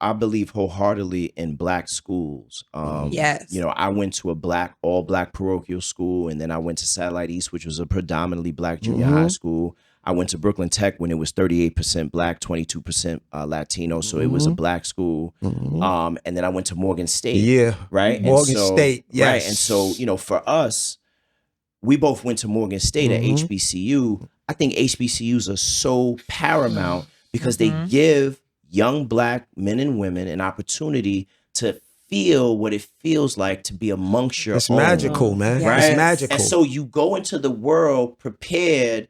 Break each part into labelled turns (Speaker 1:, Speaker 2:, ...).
Speaker 1: I believe wholeheartedly in black schools.
Speaker 2: Yes.
Speaker 1: You know, I went to all black parochial school, and then I went to Satellite East, which was a predominantly black junior high school. I went to Brooklyn Tech when it was 38% black, 22% Latino, so it was a black school. And then I went to Morgan State. Right.
Speaker 3: Morgan State. Yes.
Speaker 1: Right. And so, you know, for us, we both went to Morgan State at HBCU. I think HBCUs are so paramount because they give young black men and women an opportunity to feel what it feels like to be amongst your
Speaker 3: It's
Speaker 1: own.
Speaker 3: magical, man.
Speaker 1: Right?
Speaker 3: It's magical.
Speaker 1: And so you go into the world prepared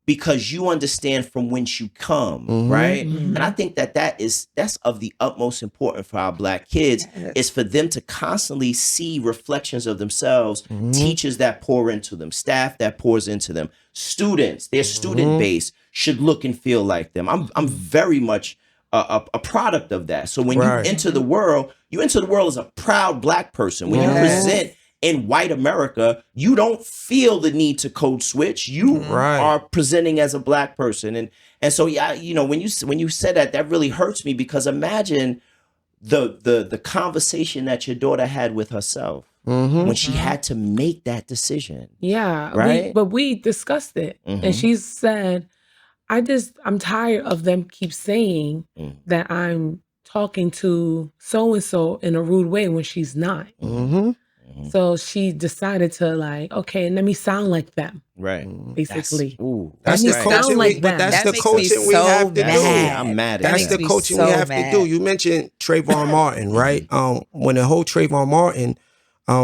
Speaker 1: because you understand from whence you come, right? And I think that's of the utmost importance for our black kids is for them to constantly see reflections of themselves, teachers that pour into them, staff that pours into them, students, their student base should look and feel like them. I'm very much a product of that. So when you enter the world, you enter the world as a proud black person. When you present in white America, you don't feel the need to code switch. You are presenting as a black person. And so, yeah, you know, when you said that really hurts me because imagine the conversation that your daughter had with herself when she had to make that decision.
Speaker 4: Yeah.
Speaker 1: Right.
Speaker 4: But we discussed it. And she said, I'm tired of them keep saying that I'm talking to so-and-so in a rude way when she's not. So she decided to like, okay, let me sound like them.
Speaker 1: Right.
Speaker 4: Basically.
Speaker 3: That's the coaching
Speaker 4: like that.
Speaker 3: That's
Speaker 2: That
Speaker 3: the
Speaker 2: makes me
Speaker 3: coaching we
Speaker 2: so
Speaker 3: have to do.
Speaker 2: mad.
Speaker 1: I'm mad at
Speaker 3: That's
Speaker 1: that.
Speaker 3: the coaching we have to do. You mentioned Trayvon Martin, right? When the whole Trayvon Martin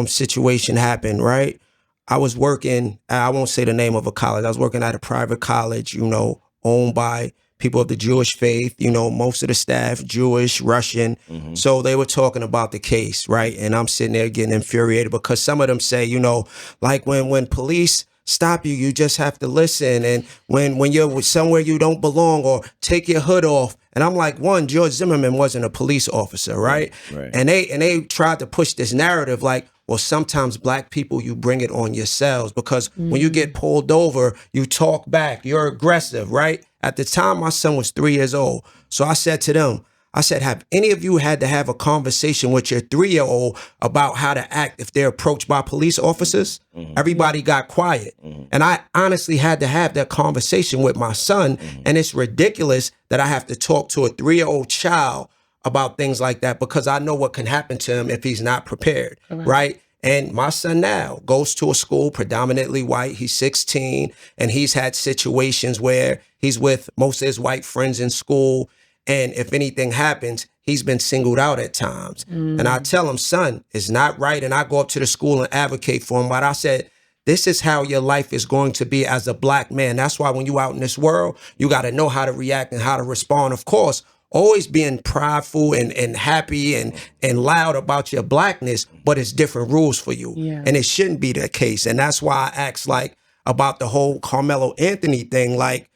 Speaker 3: situation happened, right? I was working, I won't say the name of a college. I was working at a private college, you know, owned by people of the Jewish faith, you know, most of the staff, Jewish, Russian. So they were talking about the case, right? And I'm sitting there getting infuriated because some of them say, you know, like when police stop you, you just have to listen. And when you're somewhere you don't belong or take your hood off. And I'm like, one, George Zimmerman wasn't a police officer, right? And they tried to push this narrative like, well, sometimes black people, you bring it on yourselves because when you get pulled over, you talk back, you're aggressive, right? At the time, my son was 3 years old. So I said to them, I said, have any of you had to have a conversation with your 3-year-old about how to act if they're approached by police officers? Everybody got quiet. And I honestly had to have that conversation with my son. And it's ridiculous that I have to talk to a 3-year-old child about things like that because I know what can happen to him if he's not prepared, right? And my son now goes to a school predominantly white. He's 16, and he's had situations where he's with most of his white friends in school. And if anything happens, he's been singled out at times. And I tell him, son, it's not right. And I go up to the school and advocate for him. But I said, this is how your life is going to be as a black man. That's why when you out in this world, you got to know how to react and how to respond. Of course, always being prideful and happy and loud about your blackness, but it's different rules for you. And it shouldn't be the case. And that's why I asked like about the whole Carmelo Anthony thing, like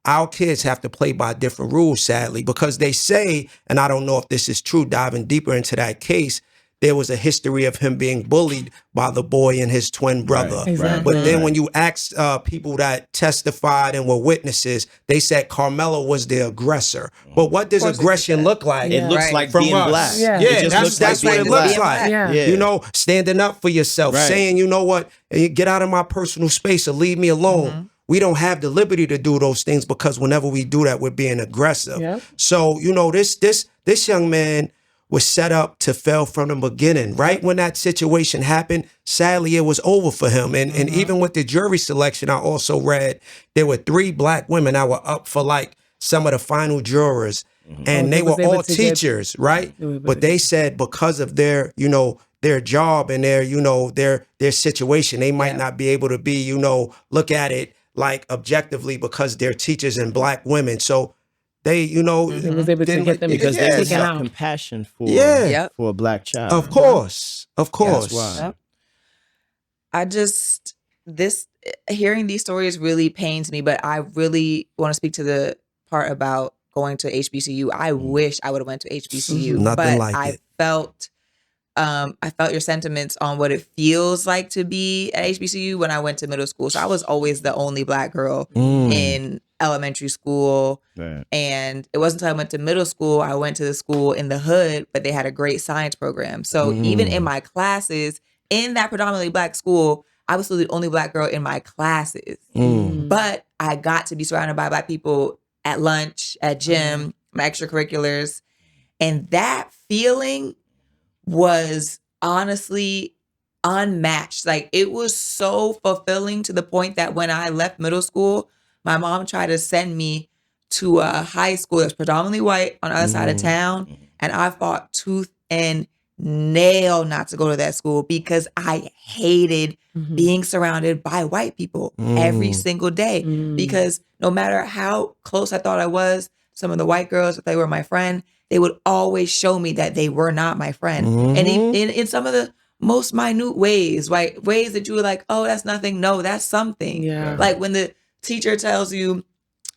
Speaker 3: our kids have to play by different rules, sadly, because they say, and I don't know if this is true, diving deeper into that case, there was a history of him being bullied by the boy and his twin brother. But then when you ask people that testified and were witnesses, they said Carmelo was the aggressor. But what does aggression look like?
Speaker 1: It looks like
Speaker 3: from
Speaker 1: being
Speaker 3: us.
Speaker 1: black.
Speaker 3: Yeah, that's what it looks like.
Speaker 1: Yeah.
Speaker 3: You know, standing up for yourself, saying, you know what, get out of my personal space or leave me alone. We don't have the liberty to do those things because whenever we do that, we're being aggressive. So, you know, this young man was set up to fail from the beginning. Right when that situation happened, sadly, it was over for him. And even with the jury selection, I also read there were 3 black women that were up for like some of the final jurors. And they were all teachers, right? But they said because of their, you know, their job and their, you know, their situation, they might not be able to be, you know, look at it like objectively because they're teachers and black women. So they, you know,
Speaker 4: They was able to get them
Speaker 1: because they
Speaker 4: taken
Speaker 1: have
Speaker 4: out.
Speaker 1: compassion for
Speaker 2: Yep.
Speaker 1: a black child.
Speaker 3: Of course.
Speaker 1: That's why.
Speaker 2: Yep. I just, hearing these stories really pains me, but I really want to speak to the part about going to HBCU. I wish I would have went to HBCU,
Speaker 3: Nothing
Speaker 2: but
Speaker 3: like
Speaker 2: I
Speaker 3: it.
Speaker 2: felt I felt your sentiments on what it feels like to be at HBCU when I went to middle school. So I was always the only Black girl in elementary school.
Speaker 1: Right.
Speaker 2: And it wasn't until I went to middle school, I went to the school in the hood, but they had a great science program. So even in my classes, in that predominantly Black school, I was still the only Black girl in my classes. But I got to be surrounded by Black people at lunch, at gym, my extracurriculars. And that feeling was honestly unmatched. Like, it was so fulfilling to the point that when I left middle school, my mom tried to send me to a high school that's predominantly white on the other side of town. And I fought tooth and nail not to go to that school because I hated being surrounded by white people every single day. Because no matter how close I thought I was, some of the white girls, if they were my friend, they would always show me that they were not my friend. And in some of the most minute ways, right? Ways that you were like, oh, that's nothing. No, that's something.
Speaker 4: Yeah.
Speaker 2: Like when the teacher tells you,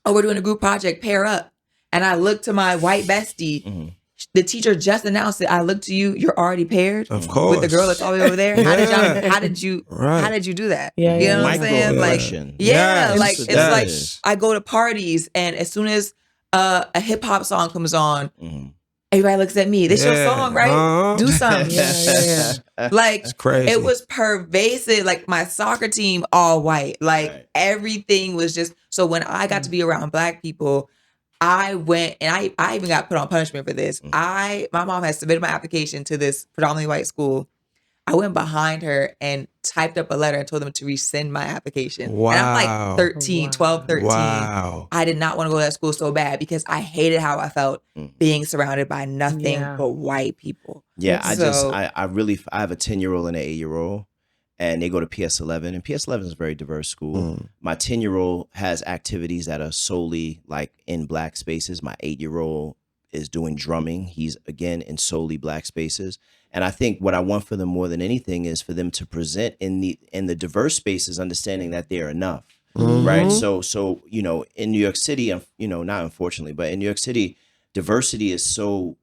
Speaker 2: oh, we're doing a group project, pair up. And I look to my white bestie. The teacher just announced it. I look to you, you're already paired.
Speaker 3: Of course.
Speaker 2: With the girl that's all the way over there. How did you do that?
Speaker 4: Yeah,
Speaker 2: you know what I'm saying? Like, like it's like I go to parties and as soon as a hip hop song comes on, everybody looks at me. This your song, right? Do something. Like,
Speaker 3: it's crazy.
Speaker 2: It was pervasive. Like my soccer team, all white. Like everything was just. So when I got to be around Black people, I went and I even got put on punishment for this. My mom had submitted my application to this predominantly white school. I went behind her and typed up a letter and told them to rescind my application.
Speaker 3: Wow.
Speaker 2: And I'm like 13, 12, 13.
Speaker 3: Wow.
Speaker 2: I did not want to go to that school so bad because I hated how I felt being surrounded by nothing but white people.
Speaker 1: Yeah, I have a 10-year-old and an 8-year-old. And they go to PS11, and PS11 is a very diverse school. My 10-year-old has activities that are solely like in Black spaces. My 8-year-old is doing drumming. He's again in solely Black spaces. And I think what I want for them more than anything is for them to present in the diverse spaces, understanding that they're enough, right? So you know, in New York City, you know, not unfortunately, but in New York City, diversity is so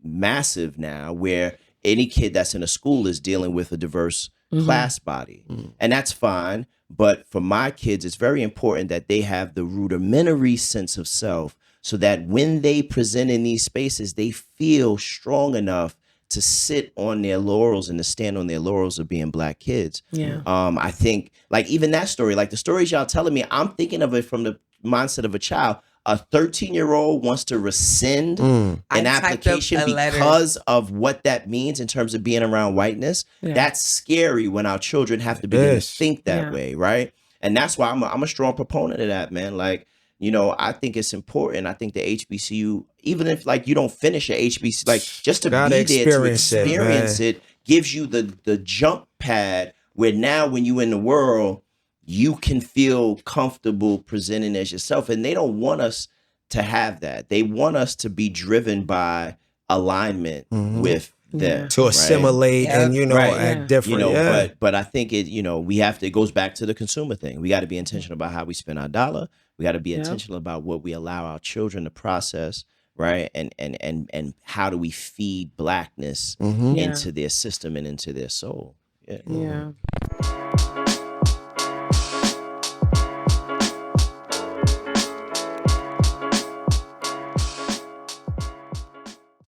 Speaker 1: massive now, where any kid that's in a school is dealing with a diverse class body. And that's fine. But for my kids, it's very important that they have the rudimentary sense of self so that when they present in these spaces, they feel strong enough to sit on their laurels and to stand on their laurels of being Black kids.
Speaker 4: Yeah.
Speaker 1: I think like even that story, like the stories y'all telling me, I'm thinking of it from the mindset of a child. A 13-year-old wants to rescind an application because of what that means in terms of being around whiteness. That's scary when our children have to begin to think that way, right? And that's why I'm a strong proponent of that, man. Like, you know, I think it's important. I think the HBCU, even if like you don't finish your HBCU, like just to be there to experience it gives you the jump pad where now when you in the world, you can feel comfortable presenting as yourself. And they don't want us to have that. They want us to be driven by alignment with them.
Speaker 3: To assimilate and, you know, act different.
Speaker 1: You know, but I think it, you know, we have to, it goes back to the consumer thing. We got to be intentional about how we spend our dollar. We got to be intentional about what we allow our children to process, right? And how do we feed Blackness into their system and into their soul. Yeah.